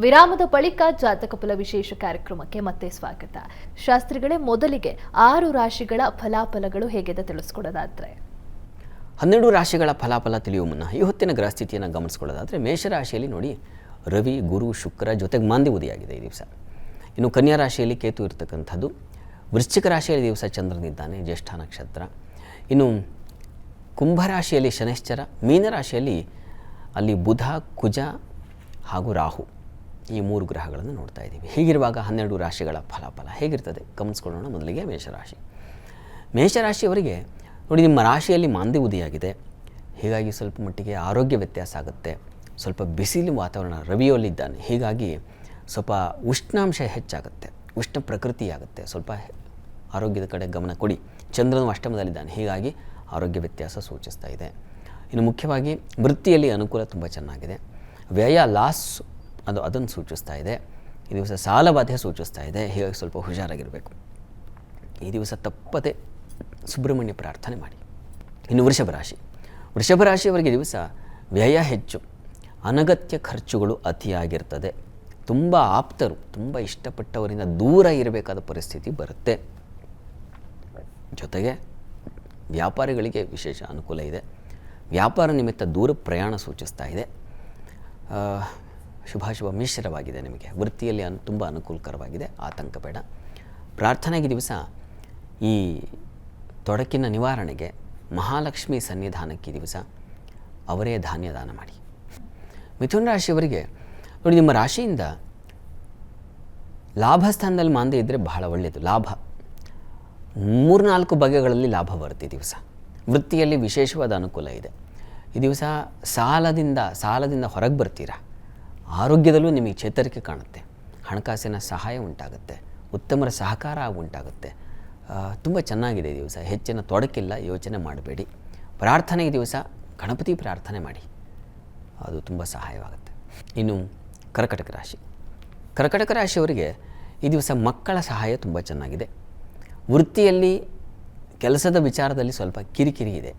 ವಿರಾಮದ ಬಳಿಕ ಜಾತಕ ಫಲ ವಿಶೇಷ ಕಾರ್ಯಕ್ರಮಕ್ಕೆ ಮತ್ತೆ ಸ್ವಾಗತ. ಶಾಸ್ತ್ರಿಗಳೇ, ಮೊದಲಿಗೆ 6 ರಾಶಿಗಳ ಫಲಾಫಲಗಳು ಹೇಗಿದೆ ತಿಳಿಸ್ಕೊಡೋದಾದ್ರೆ? 12 ರಾಶಿಗಳ ಫಲಾಫಲ ತಿಳಿಯುವ ಮುನ್ನ ಈ ಹೊತ್ತಿನ ಗ್ರಹಸ್ಥಿತಿಯನ್ನು ಗಮನಿಸ್ಕೊಳ್ಳೋದಾದರೆ, ಮೇಷರಾಶಿಯಲ್ಲಿ ನೋಡಿ ರವಿ, ಗುರು, ಶುಕ್ರ ಜೊತೆಗೆ ಮಾಂದಿ ಉದಿಯಾಗಿದೆ ಈ ದಿವಸ. ಇನ್ನು ಕನ್ಯಾ ರಾಶಿಯಲ್ಲಿ ಕೇತು ಇರತಕ್ಕಂಥದ್ದು. ವೃಶ್ಚಿಕ ರಾಶಿಯಲ್ಲಿ ದಿವಸ ಚಂದ್ರನಿದ್ದಾನೆ, ಜ್ಯೇಷ್ಠ ನಕ್ಷತ್ರ. ಇನ್ನು ಕುಂಭರಾಶಿಯಲ್ಲಿ ಶನೈಶ್ಚರ, ಮೀನರಾಶಿಯಲ್ಲಿ ಅಲ್ಲಿ ಬುಧ, ಕುಜ ಹಾಗೂ ರಾಹು ಈ 3 ಗ್ರಹಗಳನ್ನು ನೋಡ್ತಾ ಇದ್ದೀವಿ. ಹೀಗಿರುವಾಗ 12 ರಾಶಿಗಳ ಫಲಾಫಲ ಹೇಗಿರ್ತದೆ ಗಮನಿಸ್ಕೊಳ್ಳೋಣ. ಮೊದಲಿಗೆ ಮೇಷರಾಶಿ. ಮೇಷರಾಶಿಯವರಿಗೆ ನೋಡಿ, ನಿಮ್ಮ ರಾಶಿಯಲ್ಲಿ ಮಾಂದಿ ಉದಿಯಾಗಿದೆ. ಹೀಗಾಗಿ ಸ್ವಲ್ಪ ಮಟ್ಟಿಗೆ ಆರೋಗ್ಯ ವ್ಯತ್ಯಾಸ ಆಗುತ್ತೆ. ಸ್ವಲ್ಪ ಬಿಸಿಲು ವಾತಾವರಣ, ರವಿಯಲ್ಲಿದ್ದಾನೆ, ಹೀಗಾಗಿ ಸ್ವಲ್ಪ ಉಷ್ಣಾಂಶ ಹೆಚ್ಚಾಗುತ್ತೆ, ಉಷ್ಣ ಪ್ರಕೃತಿ ಆಗುತ್ತೆ. ಸ್ವಲ್ಪ ಆರೋಗ್ಯದ ಕಡೆ ಗಮನ ಕೊಡಿ. ಚಂದ್ರನು ಅಷ್ಟಮದಲ್ಲಿದ್ದಾನೆ, ಹೀಗಾಗಿ ಆರೋಗ್ಯ ವ್ಯತ್ಯಾಸ ಸೂಚಿಸ್ತಾ ಇದೆ. ಇನ್ನು ಮುಖ್ಯವಾಗಿ ವೃತ್ತಿಯಲ್ಲಿ ಅನುಕೂಲ ತುಂಬ ಚೆನ್ನಾಗಿದೆ. ವ್ಯಯ, ಲಾಸ್ ಅದನ್ನು ಸೂಚಿಸ್ತಾ ಇದೆ. ಈ ದಿವಸ ಸಾಲಬಾಧೆ ಸೂಚಿಸ್ತಾ ಇದೆ, ಹೀಗಾಗಿ ಸ್ವಲ್ಪ ಹುಷಾರಾಗಿರಬೇಕು. ಈ ದಿವಸ ತಪ್ಪದೆ ಸುಬ್ರಹ್ಮಣ್ಯ ಪ್ರಾರ್ಥನೆ ಮಾಡಿ. ಇನ್ನು ವೃಷಭ ರಾಶಿ. ವೃಷಭ ರಾಶಿಯವರಿಗೆ ದಿವಸ ವ್ಯಯ ಹೆಚ್ಚು, ಅನಗತ್ಯ ಖರ್ಚುಗಳು ಅತಿಯಾಗಿರ್ತದೆ. ತುಂಬ ಆಪ್ತರು, ತುಂಬ ಇಷ್ಟಪಟ್ಟವರಿಂದ ದೂರ ಇರಬೇಕಾದ ಪರಿಸ್ಥಿತಿ ಬರುತ್ತೆ. ಜೊತೆಗೆ ವ್ಯಾಪಾರಿಗಳಿಗೆ ವಿಶೇಷ ಅನುಕೂಲ ಇದೆ. ವ್ಯಾಪಾರ ನಿಮಿತ್ತ ದೂರ ಪ್ರಯಾಣ ಸೂಚಿಸ್ತಾ ಇದೆ. ಶುಭಾಶುಭ ಮಿಶ್ರವಾಗಿದೆ. ನಿಮಗೆ ವೃತ್ತಿಯಲ್ಲಿ ತುಂಬ ಅನುಕೂಲಕರವಾಗಿದೆ, ಆತಂಕ ಬೇಡ. ಪ್ರಾರ್ಥನೆಗೆ ದಿವಸ ಈ ತೊಡಕಿನ ನಿವಾರಣೆಗೆ ಮಹಾಲಕ್ಷ್ಮಿ ಸನ್ನಿಧಾನಕ್ಕೆ ದಿವಸ ಅವರೇ ಧಾನ್ಯ ದಾನ ಮಾಡಿ. ಮಿಥುನ ರಾಶಿಯವರಿಗೆ ನೋಡಿ, ನಿಮ್ಮ ರಾಶಿಯಿಂದ ಲಾಭ ಸ್ಥಾನದಲ್ಲಿ ಮಾಂದಿ ಇದ್ದರೆ ಬಹಳ ಒಳ್ಳೆಯದು. ಲಾಭ 3-4 ಬಗೆಗಳಲ್ಲಿ ಲಾಭ ಬರುತ್ತೆ ಈ ದಿವಸ. ವೃತ್ತಿಯಲ್ಲಿ ವಿಶೇಷವಾದ ಅನುಕೂಲ ಇದೆ. ಈ ದಿವಸ ಸಾಲದಿಂದ ಹೊರಗೆ ಬರ್ತೀರಾ. ಆರೋಗ್ಯದಲ್ಲೂ ನಿಮಗೆ ಚೇತರಿಕೆ ಕಾಣುತ್ತೆ. ಹಣಕಾಸಿನ ಸಹಾಯ ಉಂಟಾಗುತ್ತೆ, ಉತ್ತಮರ ಸಹಕಾರ ಉಂಟಾಗುತ್ತೆ. ತುಂಬ ಚೆನ್ನಾಗಿದೆ ಈ ದಿವಸ. ಹೆಚ್ಚಿನ ತೊಡಕಿಲ್ಲ, ಯೋಚನೆ ಮಾಡಬೇಡಿ. ಪ್ರಾರ್ಥನೆಗೆ ದಿವಸ ಗಣಪತಿ ಪ್ರಾರ್ಥನೆ ಮಾಡಿ, ಅದು ತುಂಬ ಸಹಾಯವಾಗುತ್ತೆ. ಇನ್ನು ಕರ್ಕಟಕ ರಾಶಿ. ಕರ್ಕಟಕ ರಾಶಿಯವರಿಗೆ ಈ ದಿವಸ ಮಕ್ಕಳ ಸಹಾಯ ತುಂಬ ಚೆನ್ನಾಗಿದೆ. ವೃತ್ತಿಯಲ್ಲಿ ಕೆಲಸದ ವಿಚಾರದಲ್ಲಿ ಸ್ವಲ್ಪ ಕಿರಿಕಿರಿ ಇದೆ.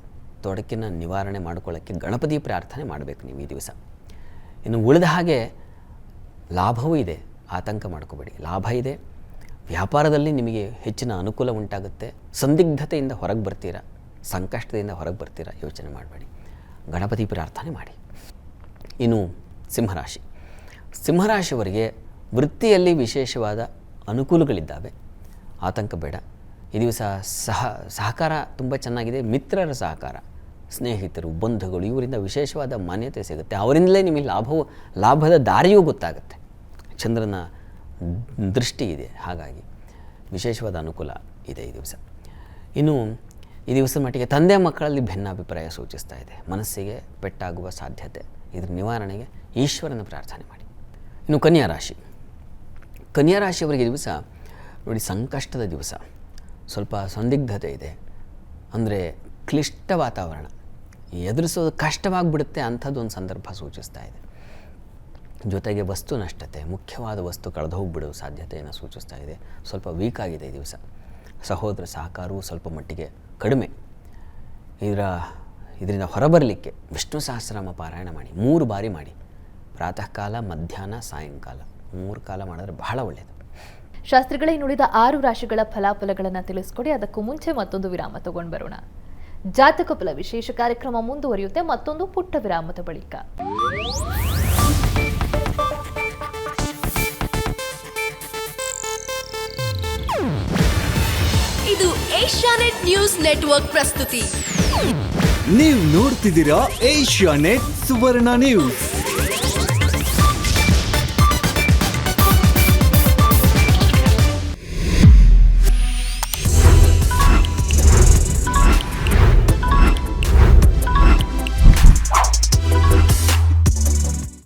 ತೊಡಕಿನ ನಿವಾರಣೆ ಮಾಡಿಕೊಳ್ಳೋಕ್ಕೆ ಗಣಪತಿ ಪ್ರಾರ್ಥನೆ ಮಾಡಬೇಕು ನೀವು ಈ ದಿವಸ. ಇನ್ನು ಉಳಿದ ಹಾಗೆ ಲಾಭವೂ ಇದೆ, ಆತಂಕ ಮಾಡ್ಕೋಬೇಡಿ. ಲಾಭ ಇದೆ. ವ್ಯಾಪಾರದಲ್ಲಿ ನಿಮಗೆ ಹೆಚ್ಚಿನ ಅನುಕೂಲ ಉಂಟಾಗುತ್ತೆ. ಸಂದಿಗ್ಧತೆಯಿಂದ ಹೊರಗೆ ಬರ್ತೀರಾ, ಸಂಕಷ್ಟದಿಂದ ಹೊರಗೆ ಬರ್ತೀರಾ, ಯೋಚನೆ ಮಾಡಬೇಡಿ. ಗಣಪತಿ ಪ್ರಾರ್ಥನೆ ಮಾಡಿ. ಇನ್ನು ಸಿಂಹರಾಶಿ. ಸಿಂಹರಾಶಿಯವರಿಗೆ ವೃತ್ತಿಯಲ್ಲಿ ವಿಶೇಷವಾದ ಅನುಕೂಲಗಳಿದ್ದಾವೆ, ಆತಂಕ ಬೇಡ. ಈ ದಿವಸ ಸಹಕಾರ ತುಂಬ ಚೆನ್ನಾಗಿದೆ. ಮಿತ್ರರ ಸಹಕಾರ, ಸ್ನೇಹಿತರು, ಬಂಧುಗಳು ಇವರಿಂದ ವಿಶೇಷವಾದ ಮಾನ್ಯತೆ ಸಿಗುತ್ತೆ. ಅವರಿಂದಲೇ ನಿಮಗೆ ಲಾಭದ ದಾರಿಯೂ ಗೊತ್ತಾಗುತ್ತೆ. ಚಂದ್ರನ ದೃಷ್ಟಿ ಇದೆ, ಹಾಗಾಗಿ ವಿಶೇಷವಾದ ಅನುಕೂಲ ಇದೆ ಈ ದಿವಸ. ಇನ್ನು ಈ ದಿವಸದ ಮಟ್ಟಿಗೆ ತಂದೆ ಮಕ್ಕಳಲ್ಲಿ ಭಿನ್ನಾಭಿಪ್ರಾಯ ಸೂಚಿಸ್ತಾ ಇದೆ. ಮನಸ್ಸಿಗೆ ಪೆಟ್ಟಾಗುವ ಸಾಧ್ಯತೆ. ಇದರ ನಿವಾರಣೆಗೆ ಈಶ್ವರನ ಪ್ರಾರ್ಥನೆ ಮಾಡಿ. ಇನ್ನು ಕನ್ಯಾ ರಾಶಿ. ಕನ್ಯಾ ರಾಶಿಯವರಿಗೆ ದಿವಸ ನೋಡಿ, ಸಂಕಷ್ಟದ ದಿವಸ. ಸ್ವಲ್ಪ ಸಂದಿಗ್ಧತೆ ಇದೆ. ಅಂದರೆ ಕ್ಲಿಷ್ಟ ವಾತಾವರಣ, ಎದುರಿಸೋದು ಕಷ್ಟವಾಗಿಬಿಡುತ್ತೆ, ಅಂಥದ್ದು ಒಂದು ಸಂದರ್ಭ ಸೂಚಿಸ್ತಾ ಇದೆ. ಜೊತೆಗೆ ವಸ್ತು ನಷ್ಟತೆ, ಮುಖ್ಯವಾದ ವಸ್ತು ಕಳೆದು ಹೋಗಿಬಿಡೋ ಸಾಧ್ಯತೆಯನ್ನು ಸೂಚಿಸ್ತಾ ಇದೆ. ಸ್ವಲ್ಪ ವೀಕ್ ಆಗಿದೆ ಈ ದಿವಸ. ಸಹೋದರ ಸಹಕಾರವು ಸ್ವಲ್ಪ ಮಟ್ಟಿಗೆ ಕಡಿಮೆ. ಇದರಿಂದ ಹೊರಬರಲಿಕ್ಕೆ ವಿಷ್ಣು ಸಹಸ್ರನಾಮ ಪಾರಾಯಣ ಮಾಡಿ, 3 ಬಾರಿ ಮಾಡಿ. ಪ್ರಾತಃ ಕಾಲ, ಮಧ್ಯಾಹ್ನ, ಸಾಯಂಕಾಲ 3 ಕಾಲ ಮಾಡಿದ್ರೆ ಬಹಳ ಒಳ್ಳೆಯದು. ಶಾಸ್ತ್ರಿಗಳೇ, ನುಡಿದ 6 ರಾಶಿಗಳ ಫಲಾಫಲಗಳನ್ನು ತಿಳಿಸ್ಕೊಡಿ. ಅದಕ್ಕೂ ಮುಂಚೆ ಮತ್ತೊಂದು ವಿರಾಮ ತಗೊಂಡು ಬರೋಣ. ಜಾತಕ ಫಲ ವಿಶೇಷ ಕಾರ್ಯಕ್ರಮ ಮುಂದುವರಿಯುತ್ತೆ ಮತ್ತೊಂದು ಪುಟ್ಟ ವಿರಾಮದ ಬಳಿಕ. ಇದು ಏಷ್ಯಾನೆಟ್ ನ್ಯೂಸ್ ನೆಟ್ವರ್ಕ್ ಪ್ರಸ್ತುತಿ. ನೀವು ನೋಡ್ತಿದ್ದೀರಾ ಏಷ್ಯಾನೆಟ್ ಸುವರ್ಣ ನ್ಯೂಸ್.